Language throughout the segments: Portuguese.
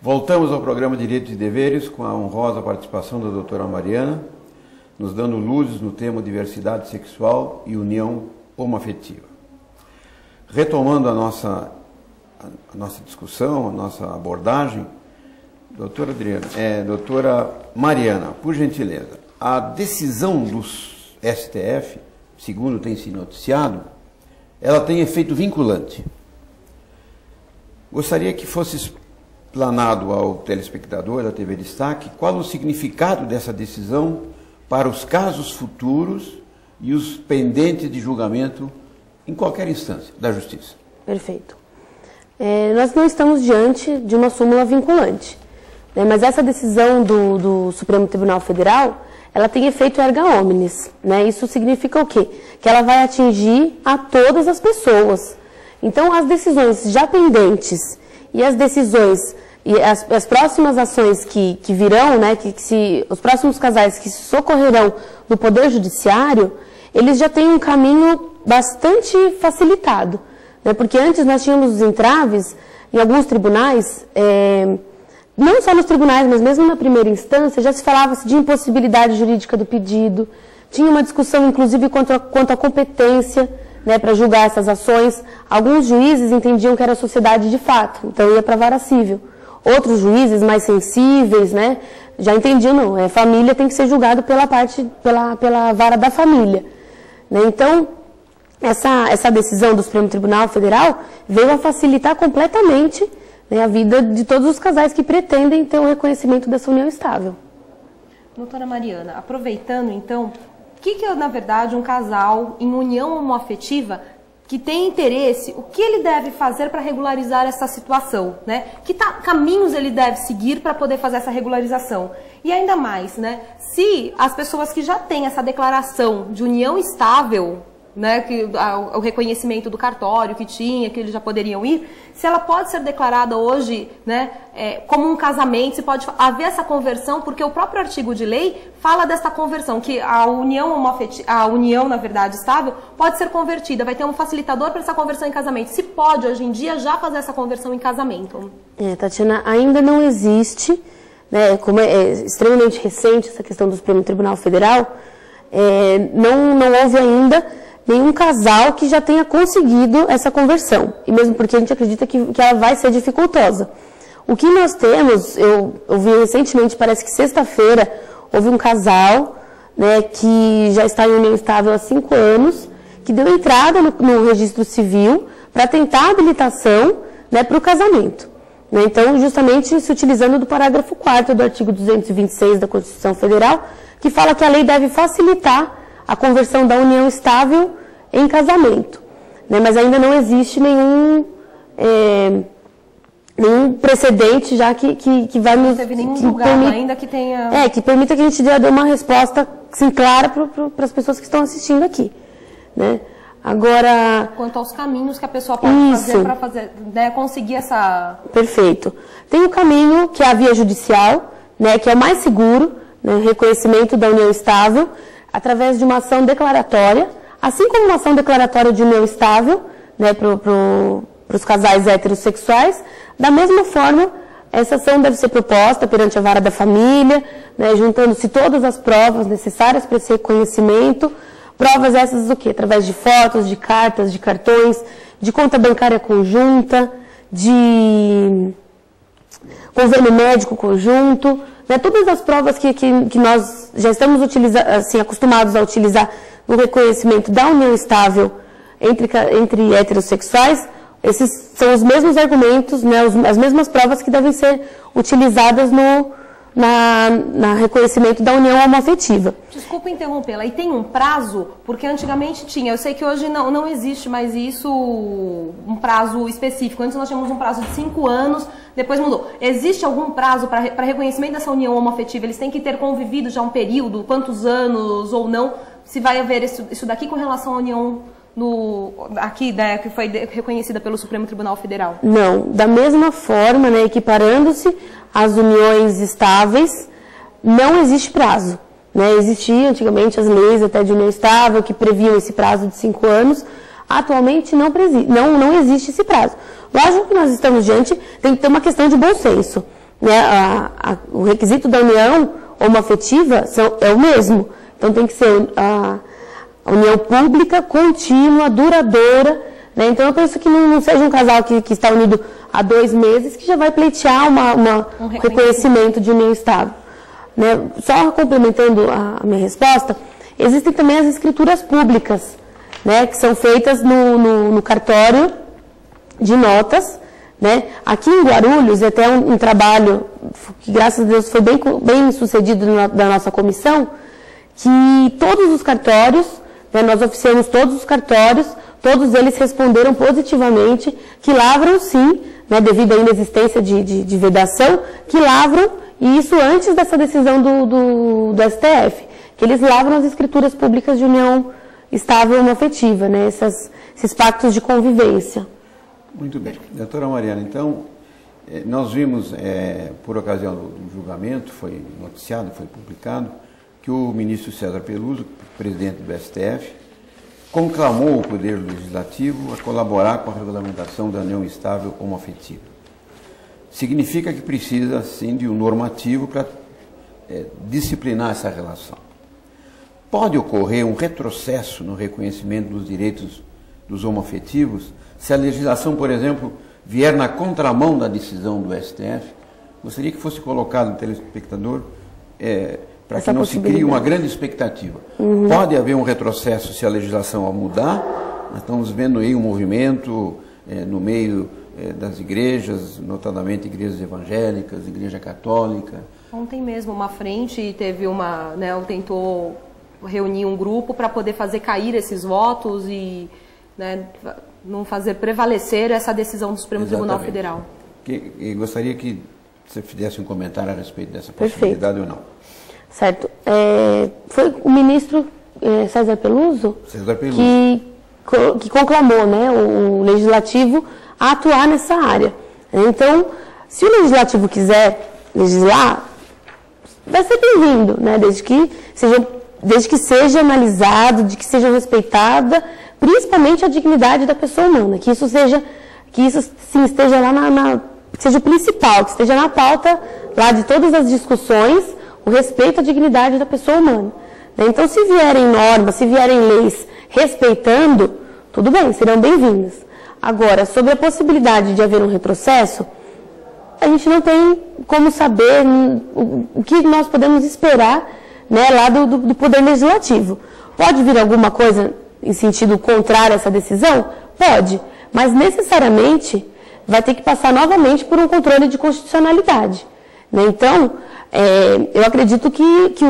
Voltamos ao programa Direitos e Deveres com a honrosa participação da doutora Mariana, nos dando luzes no tema diversidade sexual e união homoafetiva. Retomando a nossa discussão, a nossa abordagem, doutora Mariana, por gentileza, a decisão do STF, segundo tem se noticiado, ela tem efeito vinculante. Gostaria que fosse explanado ao telespectador da TV Destaque qual o significado dessa decisão para os casos futuros e os pendentes de julgamento em qualquer instância da Justiça. Perfeito. Nós não estamos diante de uma súmula vinculante, né, mas essa decisão do Supremo Tribunal Federal, ela tem efeito erga omnes, né? Isso significa o quê? Que ela vai atingir a todas as pessoas. Então, as decisões já pendentes e as decisões e as próximas ações que virão, né, os próximos casais que se socorrerão no Poder Judiciário, eles já têm um caminho bastante facilitado, né? Porque antes nós tínhamos os entraves em alguns tribunais, não só nos tribunais, mas mesmo na primeira instância, já se falava de impossibilidade jurídica do pedido, tinha uma discussão, inclusive, quanto à competência, né, para julgar essas ações. Alguns juízes entendiam que era sociedade de fato, então ia para a vara cível. Outros juízes mais sensíveis, né, já entendiam, não, família tem que ser julgado pela vara da família. Né? Então, essa decisão do Supremo Tribunal Federal veio a facilitar completamente, né, a vida de todos os casais que pretendem ter o reconhecimento dessa união estável. Doutora Mariana, aproveitando então, o que é, na verdade, um casal em união homoafetiva que tem interesse, o que ele deve fazer para regularizar essa situação, né? Que caminhos ele deve seguir para poder fazer essa regularização? E ainda mais, né? Se as pessoas que já têm essa declaração de união estável, né, o reconhecimento do cartório que eles já poderiam ir, se ela pode ser declarada hoje, né, como um casamento, se pode haver essa conversão, porque o próprio artigo de lei fala dessa conversão, que a união, na verdade, estável, pode ser convertida, vai ter um facilitador para essa conversão em casamento. Se pode, hoje em dia, já fazer essa conversão em casamento? Tatiana, ainda não existe, né, como é extremamente recente essa questão do Supremo Tribunal Federal, não houve ainda nenhum casal que já tenha conseguido essa conversão, e mesmo porque a gente acredita que ela vai ser dificultosa. O que nós temos, eu vi recentemente, parece que sexta-feira, houve um casal, né, que já está em união estável há 5 anos, que deu entrada no registro civil para tentar a habilitação, né, para o casamento. Né? Então, justamente se utilizando do parágrafo 4º do artigo 226 da Constituição Federal, que fala que a lei deve facilitar a conversão da união estável em casamento. Né? Mas ainda não existe nenhum precedente já que vai nos... Não teve nenhum julgado ainda que tenha... que permita que a gente dê uma resposta assim, clara para as pessoas que estão assistindo aqui. Né? Agora... Quanto aos caminhos que a pessoa pode fazer para né, conseguir essa... Perfeito. Tem o caminho que é a via judicial, né, que é o mais seguro, né, reconhecimento da união estável, através de uma ação declaratória, assim como uma ação declaratória de união estável, né, para os casais heterossexuais. Da mesma forma, essa ação deve ser proposta perante a vara da família, né, juntando-se todas as provas necessárias para esse reconhecimento. Provas essas do quê? Através de fotos, de cartas, de cartões, de conta bancária conjunta, de convênio médico conjunto, né, todas as provas que nós já estamos assim, acostumados a utilizar no reconhecimento da união estável entre heterossexuais. Esses são os mesmos argumentos, né, as mesmas provas que devem ser utilizadas no reconhecimento da união homoafetiva. Desculpa interrompê-la, e tem um prazo? Porque antigamente tinha, eu sei que hoje não existe mais isso, um prazo específico. Antes nós tínhamos um prazo de 5 anos, depois mudou. Existe algum prazo para reconhecimento dessa união homoafetiva? Eles têm que ter convivido já um período, quantos anos ou não? Se vai haver isso daqui com relação à união aqui, né, que foi reconhecida pelo Supremo Tribunal Federal? Não, da mesma forma, né, equiparando-se às uniões estáveis, não existe prazo. Né? Existiam antigamente as leis até de união estável que previam esse prazo de 5 anos. Atualmente não existe esse prazo. Lógico que nós estamos diante, tem que ter uma questão de bom senso. né, o requisito da união homoafetiva é o mesmo. Então tem que ser a união pública, contínua, duradoura, né? Então eu penso que não seja um casal que está unido há 2 meses que já vai pleitear um reconhecimento de união estável. Né? Só complementando a minha resposta, existem também as escrituras públicas, né, que são feitas no cartório de notas, né? Aqui em Guarulhos, até um trabalho que, graças a Deus, foi bem sucedido da nossa comissão, que todos os cartórios, né, nós oficiamos todos os cartórios, todos eles responderam positivamente que lavram sim, né, devido à inexistência de vedação, que lavram, e isso antes dessa decisão do STF, que eles lavram as escrituras públicas de união estável e homoafetiva, né, esses pactos de convivência. Muito bem. Doutora Mariana, então, nós vimos, por ocasião do julgamento, foi noticiado, foi publicado, que o ministro César Peluso, presidente do STF, conclamou o Poder Legislativo a colaborar com a regulamentação da união estável homoafetiva. Significa que precisa, sim, de um normativo para disciplinar essa relação. Pode ocorrer um retrocesso no reconhecimento dos direitos dos homoafetivos se a legislação, por exemplo, vier na contramão da decisão do STF? Gostaria que fosse colocado no telespectador para que não se crie uma grande expectativa. Pode haver um retrocesso se a legislação ao mudar? Nós estamos vendo aí um movimento no meio das igrejas, notadamente igrejas evangélicas, igreja católica. Ontem mesmo uma frente teve tentou reunir um grupo para poder fazer cair esses votos e, né, não fazer prevalecer essa decisão do Supremo Tribunal Federal. E gostaria que você fizesse um comentário a respeito dessa possibilidade. Perfeito. Ou não. Certo. Foi o ministro César Peluso, que conclamou, né, o Legislativo a atuar nessa área. Então, se o Legislativo quiser legislar, vai ser bem-vindo, né, desde que seja analisado, de que seja respeitada, principalmente a dignidade da pessoa humana, que isso sim esteja lá que seja o principal, que esteja na pauta lá de todas as discussões, o respeito à dignidade da pessoa humana. Então, se vierem normas, se vierem leis respeitando, tudo bem, serão bem-vindas. Agora, sobre a possibilidade de haver um retrocesso, a gente não tem como saber o que nós podemos esperar, né, lá do Poder Legislativo. Pode vir alguma coisa em sentido contrário a essa decisão? Pode, mas necessariamente vai ter que passar novamente por um controle de constitucionalidade. Né? Então, eu acredito que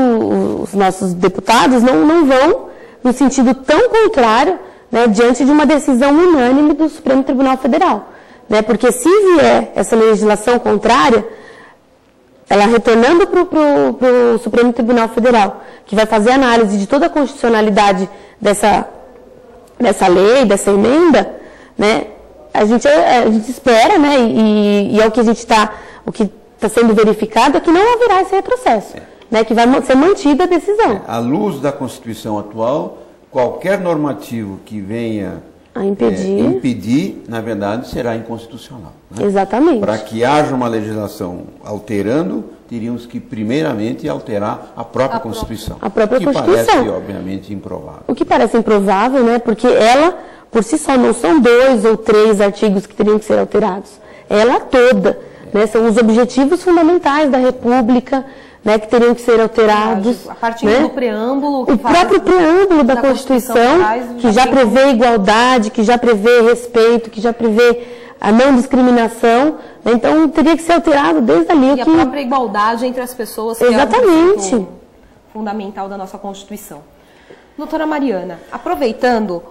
os nossos deputados não vão no sentido tão contrário, né, diante de uma decisão unânime do Supremo Tribunal Federal. Né? Porque se vier essa legislação contrária, ela retornando para o Supremo Tribunal Federal, que vai fazer análise de toda a constitucionalidade dessa lei, dessa emenda, né, a gente espera, né, e é o que o que está sendo verificado é que não haverá esse retrocesso, né, que vai ser mantida a decisão. À luz da Constituição atual, qualquer normativo que venha a impedir, na verdade, será inconstitucional. Né? Exatamente. Para que haja uma legislação alterando, teríamos que, primeiramente, alterar a própria Constituição. A própria Constituição. Que parece, obviamente, improvável. O que parece improvável, né? Porque ela, por si só, não são 2 ou 3 artigos que teriam que ser alterados. Ela toda. Né? São os objetivos fundamentais da República, né, que teriam que ser alterados. A partir, né, do preâmbulo. O próprio preâmbulo da Constituição, que já prevê igualdade, que já prevê respeito, que já prevê a não discriminação. Então, teria que ser alterado desde ali. E a própria igualdade entre as pessoas, que exatamente, é um fundamental da nossa Constituição. Doutora Mariana, aproveitando,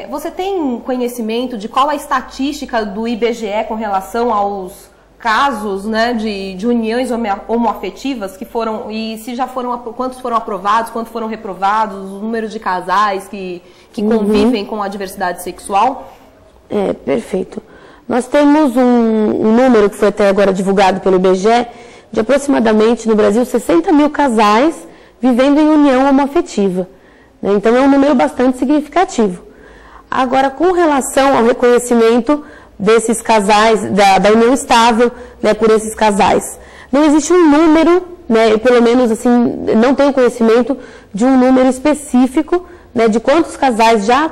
você tem conhecimento de qual a estatística do IBGE com relação aos casos, né, de uniões homoafetivas que foram, e se já foram, quantos foram aprovados, quantos foram reprovados, o número de casais que convivem com a diversidade sexual? Perfeito. Nós temos um número que foi até agora divulgado pelo IBGE, de aproximadamente no Brasil 60 mil casais vivendo em união homoafetiva. Né? Então é um número bastante significativo. Agora, com relação ao reconhecimento desses casais, da união estável, né, por esses casais. não existe um número, né, pelo menos assim, não tenho conhecimento de um número específico, né, de quantos casais já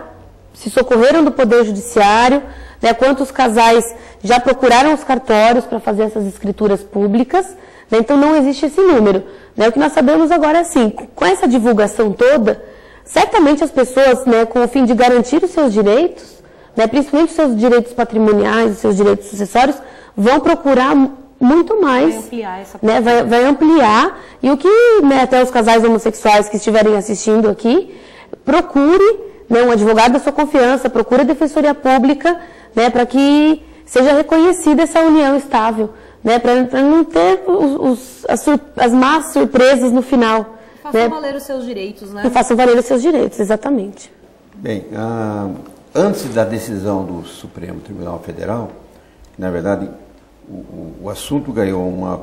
se socorreram do Poder Judiciário, né, quantos casais já procuraram os cartórios para fazer essas escrituras públicas, né, então não existe esse número. Né, o que nós sabemos agora é assim, com essa divulgação toda, certamente as pessoas, né, com o fim de garantir os seus direitos, né, principalmente os seus direitos patrimoniais, os seus direitos sucessórios, vão procurar muito mais, vai ampliar, vai ampliar, e o que, né, até os casais homossexuais que estiverem assistindo aqui, procure, né, um advogado da sua confiança, procure a Defensoria Pública, né, para que seja reconhecida essa união estável, né, para não ter as más surpresas no final. Façam valer os seus direitos, né? E façam valer os seus direitos, exatamente. Bem, antes da decisão do Supremo Tribunal Federal, na verdade, o assunto ganhou uma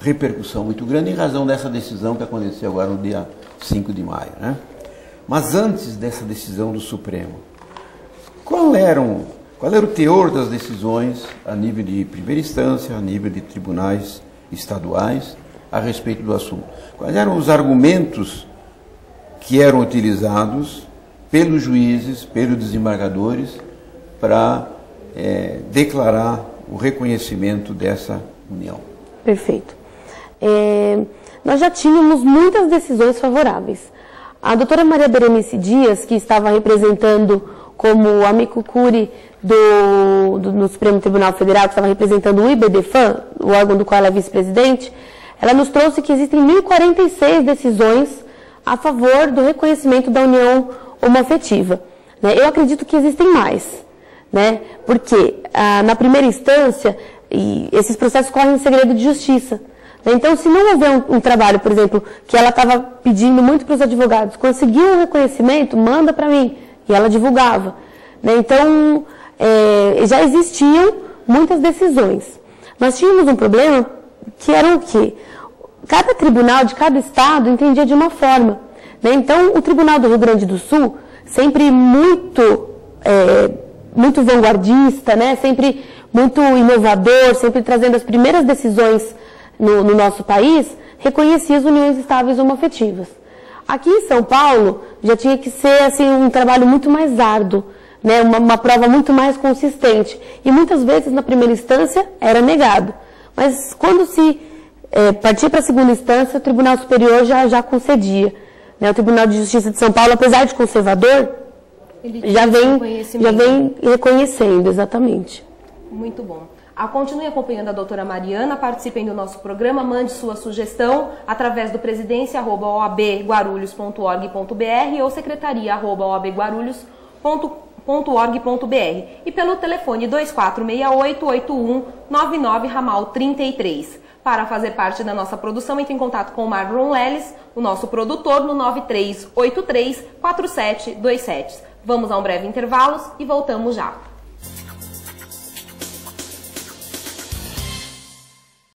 repercussão muito grande em razão dessa decisão que aconteceu agora no dia 5 de maio, né? Mas antes dessa decisão do Supremo, qual era o teor das decisões a nível de primeira instância, a nível de tribunais estaduais, a respeito do assunto? Quais eram os argumentos que eram utilizados pelos juízes, pelos desembargadores, para declarar o reconhecimento dessa união? Perfeito. Nós já tínhamos muitas decisões favoráveis. A doutora Maria Berenice Dias, que estava representando como amico curiae no Supremo Tribunal Federal, que estava representando o IBDFAM, o órgão do qual ela é vice-presidente, ela nos trouxe que existem 1.046 decisões a favor do reconhecimento da união homoafetiva. Né? Eu acredito que existem mais, né? Porque na primeira instância, esses processos correm em segredo de justiça. Então, se não houver um trabalho, por exemplo, que ela estava pedindo muito para os advogados, conseguiu um reconhecimento, manda para mim, e ela divulgava. Né? Então, já existiam muitas decisões. Nós tínhamos um problema que era o quê? Cada tribunal de cada estado entendia de uma forma. Né? Então, o Tribunal do Rio Grande do Sul, sempre muito vanguardista, né? Sempre muito inovador, sempre trazendo as primeiras decisões no nosso país, reconhecia as uniões estáveis homoafetivas. Aqui em São Paulo, já tinha que ser assim, um trabalho muito mais árduo, né? Uma prova muito mais consistente. E muitas vezes, na primeira instância, era negado. Mas quando se partia para a segunda instância, o Tribunal Superior já concedia. Né? O Tribunal de Justiça de São Paulo, apesar de conservador, já vem reconhecendo, exatamente. Muito bom. Continue acompanhando a doutora Mariana, participem do nosso programa, mande sua sugestão através do presidência@oabguarulhos.org.br ou secretaria@oabguarulhos.org.br e pelo telefone 2468-8199, ramal 33. Para fazer parte da nossa produção, entre em contato com o Marlon Leles, o nosso produtor, no 9383-4727. Vamos a um breve intervalo e voltamos já.